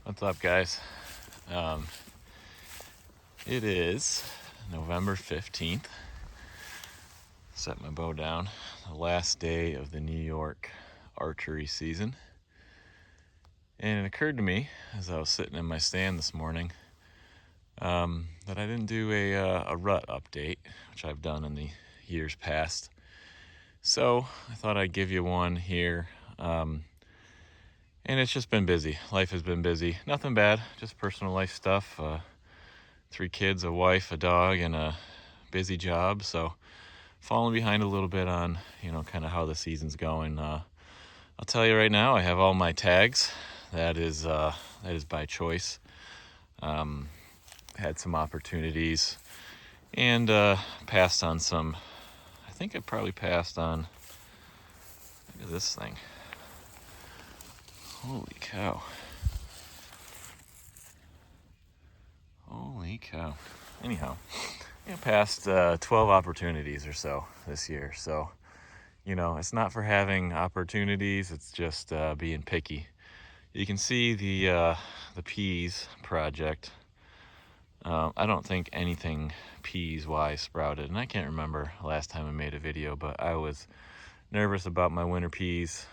What's up, guys? Um, it is November 15th. Set my bow down. The last day of the New York archery season. And it occurred to me as I was sitting in my stand this morning that I didn't do a rut update, which I've done in the years past. So I thought I'd give you one here. And it's just been busy. Life has been busy. Nothing bad, just personal life stuff. 3 kids, a wife, a dog, and a busy job. So falling behind a little bit on, kind of how the season's going. I'll tell you right now, I have all my tags. That is by choice. Had some opportunities and passed on some. I think I probably passed on. Look at this thing. Holy cow. Anyhow, passed 12 opportunities or so this year. So, it's not for having opportunities. It's just being picky. You can see the peas project. I don't think anything peas-wise sprouted, and I can't remember last time I made a video, but I was nervous about my winter peas.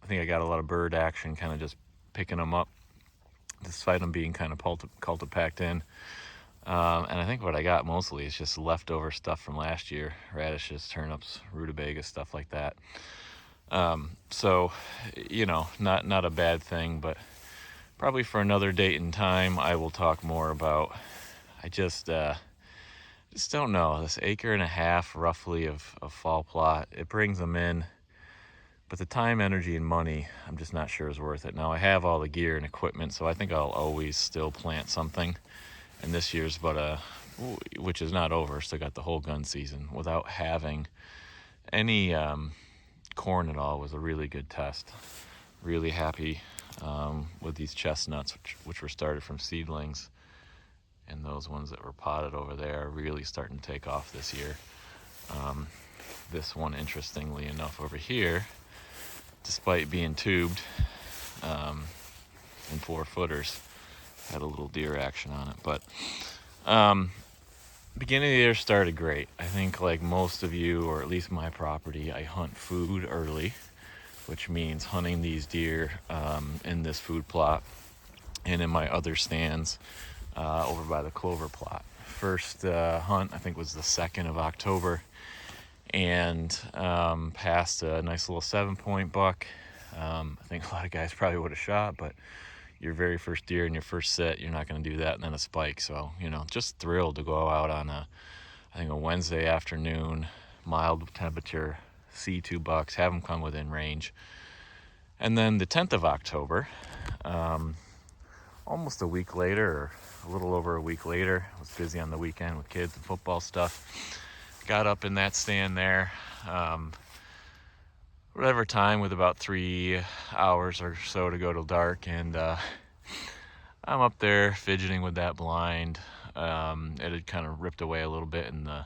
I think I got a lot of bird action, kind of just picking them up, despite them being kind of cultipacked in. And I think what I got mostly is just leftover stuff from last year: radishes, turnips, rutabaga, stuff like that. So, not a bad thing, but probably for another date and time, I will talk more about. I just don't know, this 1.5 acres roughly of fall plot. It brings them in, but the time, energy, and money, I'm just not sure is worth it. Now I have all the gear and equipment, so I think I'll always still plant something. And this year's which is not over, still got the whole gun season without having any corn at all. Was a really good test. Really happy with these chestnuts, which were started from seedlings, and those ones that were potted over there are really starting to take off this year. This one, interestingly enough, over here, despite being tubed in 4-footers, had a little deer action on it. But beginning of the year started great. I think, like most of you, or at least my property, I hunt food early, which means hunting these deer in this food plot and in my other stands over by the clover plot. First hunt, I think, was the 2nd of October, and passed a nice little 7-point buck. I think a lot of guys probably would have shot, but your very first deer in your first sit, you're not going to do that, and then a spike. So, just thrilled to go out on a Wednesday afternoon, mild temperature, see 2 bucks, have them come within range. And then the 10th of October, almost a week later, or a little over a week later, I was busy on the weekend with kids and football stuff. Got up in that stand there, whatever time, with about 3 hours or so to go till dark, and I'm up there fidgeting with that blind. It had kind of ripped away a little bit in the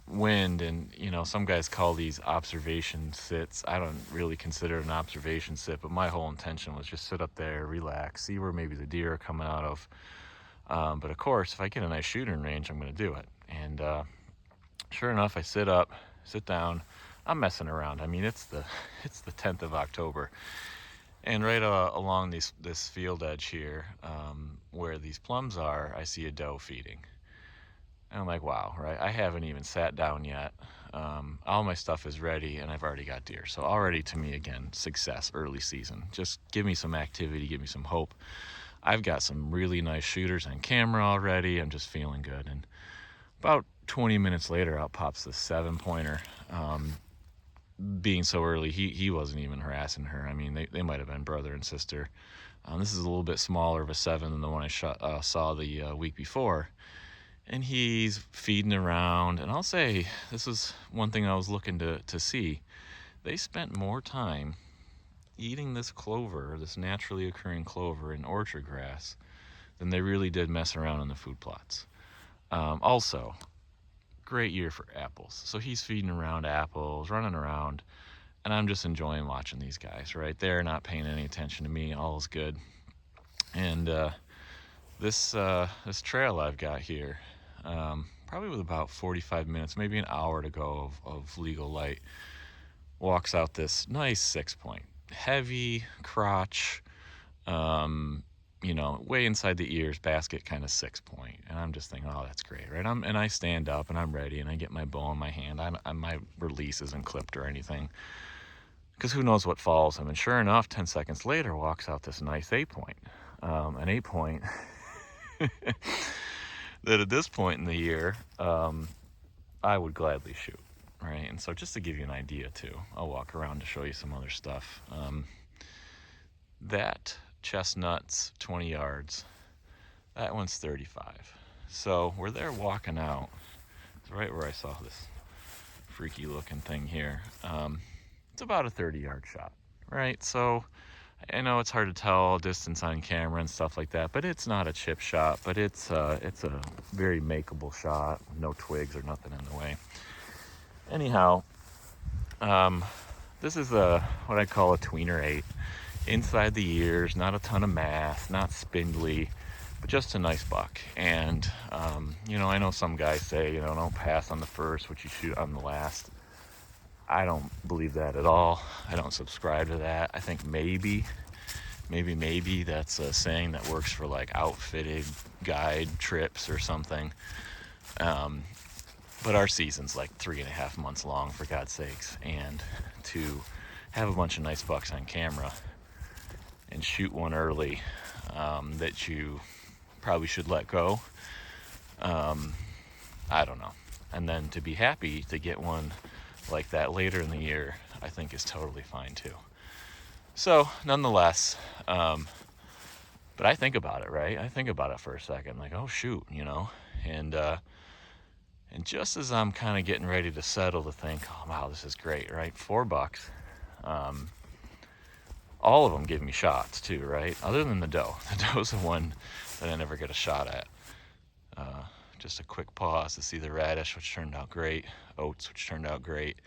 wind, and some guys call these observation sits. I don't really consider it an observation sit, but my whole intention was just sit up there, relax, see where maybe the deer are coming out of. But of course, if I get a nice shooting range, I'm going to do it. And sure enough, I sit down. I'm messing around. I mean, it's the 10th of October, and right along this field edge here, where these plums are, I see a doe feeding. And I'm like, wow, right? I haven't even sat down yet. All my stuff is ready, and I've already got deer. So already, to me, again, success, early season. Just give me some activity, give me some hope. I've got some really nice shooters on camera already. I'm just feeling good. And about 20 minutes later, out pops this 7-pointer. Being so early, he wasn't even harassing her. I mean, they might have been brother and sister. This is a little bit smaller of a 7 than the one I saw the week before. And he's feeding around. And I'll say, this is one thing I was looking to see. They spent more time eating this clover, this naturally occurring clover in orchard grass, than they really did mess around in the food plots. Also, great year for apples. So he's feeding around apples, running around. and I'm just enjoying watching these guys, right? They're not paying any attention to me. All is good. And this trail I've got here, probably with about 45 minutes, maybe an hour to go of legal light, walks out this nice 6-point, heavy crotch, way inside the ears, basket kind of 6-point. And I'm just thinking, oh, that's great, right? And I stand up and I'm ready and I get my bow in my hand. My release isn't clipped or anything, because who knows what follows him. And sure enough, 10 seconds later, walks out this nice 8-point. An 8-point that at this point in the year, I would gladly shoot, right? And so just to give you an idea too, I'll walk around to show you some other stuff. That chestnut's 20 yards. That one's 35. So where they're walking out, it's right where I saw this freaky looking thing here. It's about a 30-yard shot, right? So I know it's hard to tell distance on camera and stuff like that, but it's not a chip shot, but it's a very makeable shot. No twigs or nothing in the way. Anyhow, this is what I call a tweener 8. Inside the ears, not a ton of mass, not spindly, but just a nice buck. And, I know some guys say, don't pass on the first, what you shoot on the last. I don't believe that at all. I don't subscribe to that. I think maybe that's a saying that works for like outfitted guide trips or something. But our season's like 3.5 months long, for God's sakes. And to have a bunch of nice bucks on camera and shoot one early that you probably should let go, I don't know. And then to be happy to get one like that later in the year, I think is totally fine too. So nonetheless, but I think about it, right? I think about it for a second, like, oh shoot, and just as I'm kind of getting ready to settle to think, oh wow, this is great, right? $4. All of them give me shots too, right? Other than the doe. The doe's the one that I never get a shot at. Just a quick pause to see the radish, which turned out great. Oats, which turned out great.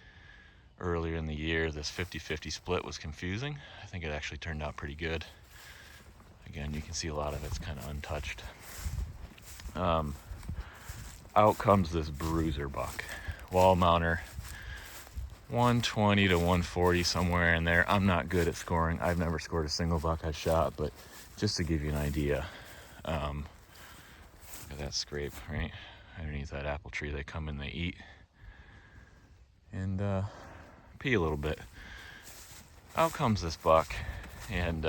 Earlier in the year, this 50-50 split was confusing. I think it actually turned out pretty good. Again, you can see a lot of it's kind of untouched. Out comes this bruiser buck. Wall mounter, 120 to 140, somewhere in there. I'm not good at scoring. I've never scored a single buck I've shot, but just to give you an idea, look at that scrape, right? Underneath that apple tree, they come and they eat and pee a little bit. Out comes this buck, and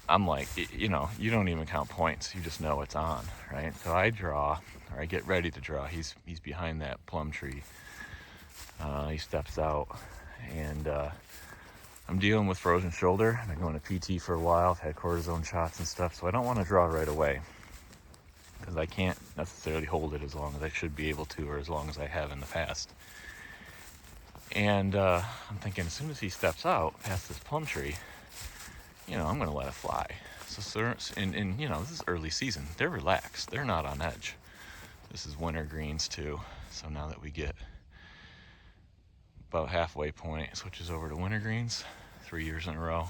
I'm like, you don't even count points. You just know it's on, right? So I draw, or I get ready to draw. He's behind that plum tree. He steps out, and I'm dealing with frozen shoulder. I've been going to PT for a while. I've had cortisone shots and stuff, so I don't want to draw right away because I can't necessarily hold it as long as I should be able to, or as long as I have in the past. And I'm thinking, as soon as he steps out past this plum tree, I'm going to let it fly. So, and this is early season. They're relaxed. They're not on edge. This is winter greens too. So now that we get about halfway point, it switches over to winter greens. 3 years in a row,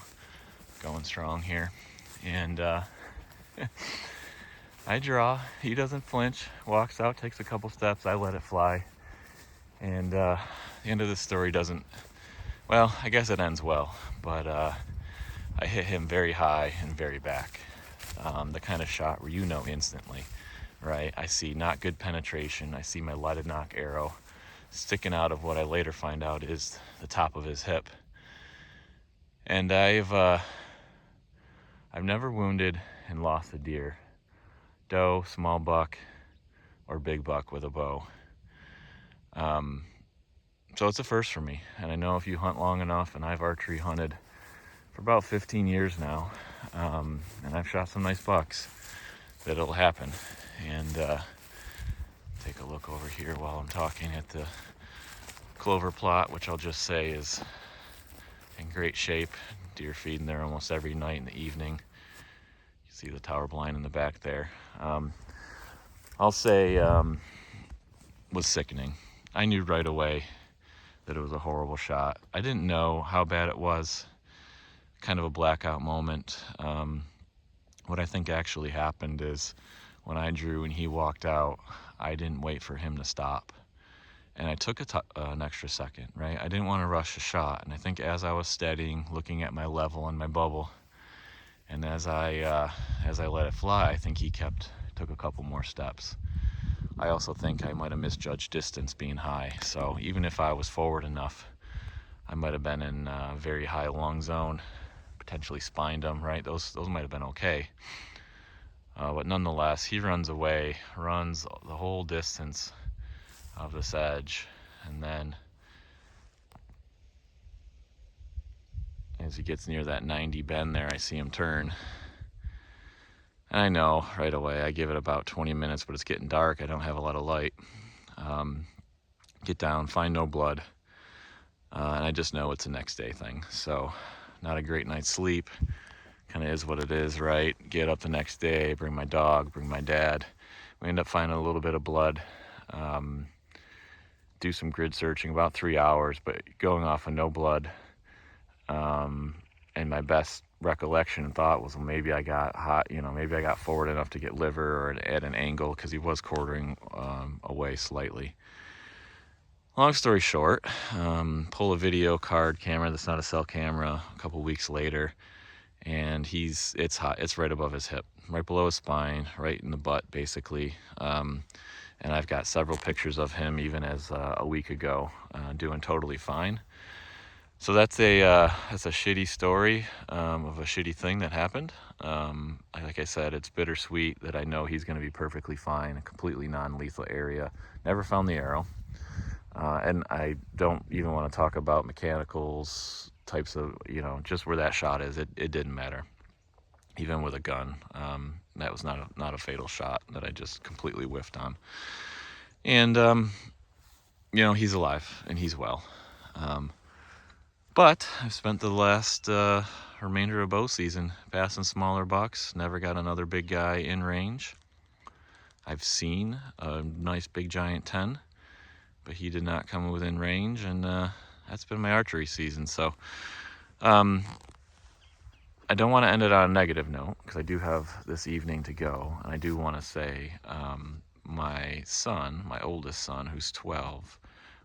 going strong here. And I draw. He doesn't flinch. Walks out, takes a couple steps. I let it fly. And the end of the story doesn't. Well, I guess it ends well, but I hit him very high and very back. The kind of shot where instantly, right? I see not good penetration. I see my leaded knock arrow sticking out of what I later find out is the top of his hip. And I've never wounded and lost a deer, doe, small buck, or big buck with a bow. So it's a first for me. And I know if you hunt long enough, and I've archery hunted for about 15 years now, and I've shot some nice bucks, that it'll happen. And take a look over here while I'm talking at the clover plot, which I'll just say is in great shape. Deer feeding there almost every night in the evening. You see the tower blind in the back there. I'll say was sickening. I knew right away that it was a horrible shot. I didn't know how bad it was, kind of a blackout moment. What I think actually happened is when I drew and he walked out, I didn't wait for him to stop. And I took an extra second, right? I didn't want to rush a shot. And I think as I was steadying, looking at my level and my bubble, and as I let it fly, I think he took a couple more steps. I also think I might have misjudged distance being high. So even if I was forward enough, I might have been in a very high long zone, potentially spined him, right? Those might have been okay. But nonetheless, he runs away, runs the whole distance of this edge, and then as he gets near that 90 bend there, I see him turn. And I know right away, I give it about 20 minutes, but it's getting dark. I don't have a lot of light. Get down, find no blood. And I just know it's a next day thing. So not a great night's sleep. Kind of is what it is, right? Get up the next day, bring my dog, bring my dad. We end up finding a little bit of blood. Do some grid searching, about 3 hours, but going off of no blood. And my best recollection and thought was, well, maybe I got hot, maybe I got forward enough to get liver or at an angle, because he was quartering away slightly. Long story short, pull a video card camera that's not a cell camera a couple weeks later, and it's hot. It's right above his hip, right below his spine, right in the butt, basically. And I've got several pictures of him even as a week ago, doing totally fine. So that's a shitty story of a shitty thing that happened. Like I said, it's bittersweet that I know he's going to be perfectly fine, a completely non-lethal area. Never found the arrow. And I don't even want to talk about mechanicals, types of, just where that shot is. It didn't matter. Even with a gun, that was not a fatal shot that I just completely whiffed on. And, he's alive and he's well. But I've spent the last remainder of bow season passing smaller bucks. Never got another big guy in range. I've seen a nice big giant 10, but he did not come within range, and that's been my archery season. So I don't want to end it on a negative note, because I do have this evening to go, and I do want to say my oldest son, who's 12,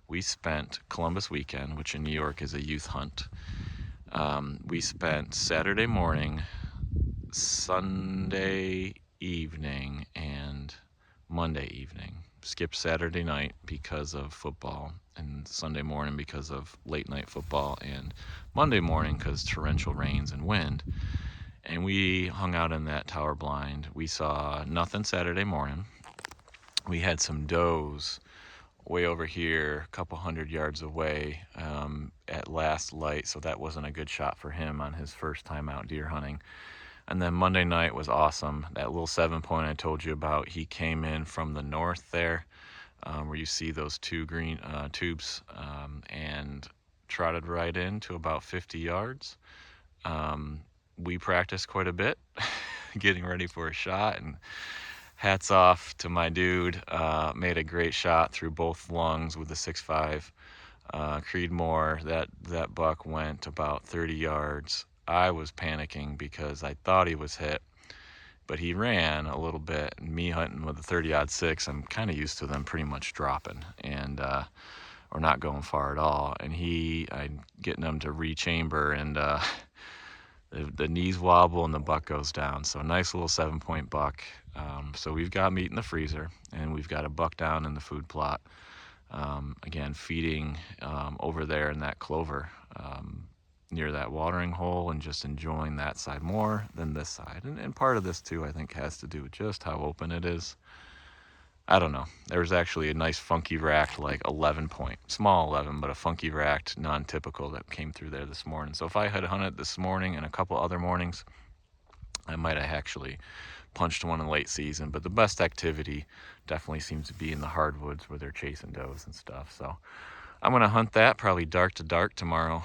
we spent Columbus weekend, which in New York is a youth hunt. We spent Saturday morning, Sunday evening, and Monday evening. Skipped Saturday night because of football, and Sunday morning because of late night football, and Monday morning because torrential rains and wind. And we hung out in that tower blind. We saw nothing Saturday morning. We had some does way over here, a couple 100 yards away, at last light, so that wasn't a good shot for him on his first time out deer hunting. And then Monday night was awesome. That little 7-point I told you about, he came in from the north there, where you see those two green tubes, and trotted right in to about 50 yards. We practiced quite a bit, getting ready for a shot, and hats off to my dude. Made a great shot through both lungs with the 6.5 Creedmoor. That buck went about 30 yards. I was panicking because I thought he was hit, but he ran a little bit. And me hunting with a 30-06, I'm kind of used to them pretty much dropping and or not going far at all. And I'm getting them to rechamber, and the knees wobble and the buck goes down. So a nice little 7-point buck. So we've got meat in the freezer, and we've got a buck down in the food plot. Again, feeding over there in that clover near that watering hole, and just enjoying that side more than this side. And part of this too, I think, has to do with just how open it is. I don't know. There was actually a nice funky racked, like 11-point, small 11, but a funky racked, non-typical that came through there this morning. So if I had hunted this morning and a couple other mornings, I might have actually punched one in late season. But the best activity definitely seems to be in the hardwoods where they're chasing does and stuff. So I'm going to hunt that probably dark to dark tomorrow.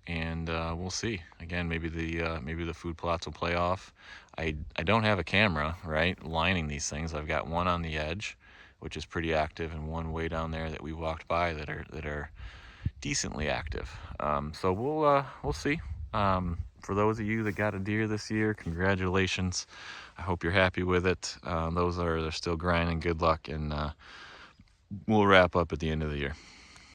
And we'll see. Again, maybe the food plots will play off. I don't have a camera, right, lining these things. I've got one on the edge which is pretty active, and one way down there that we walked by that are decently active. So we'll see. For those of you that got a deer this year, congratulations. I hope you're happy with it. They're still grinding. Good luck, and we'll wrap up at the end of the year.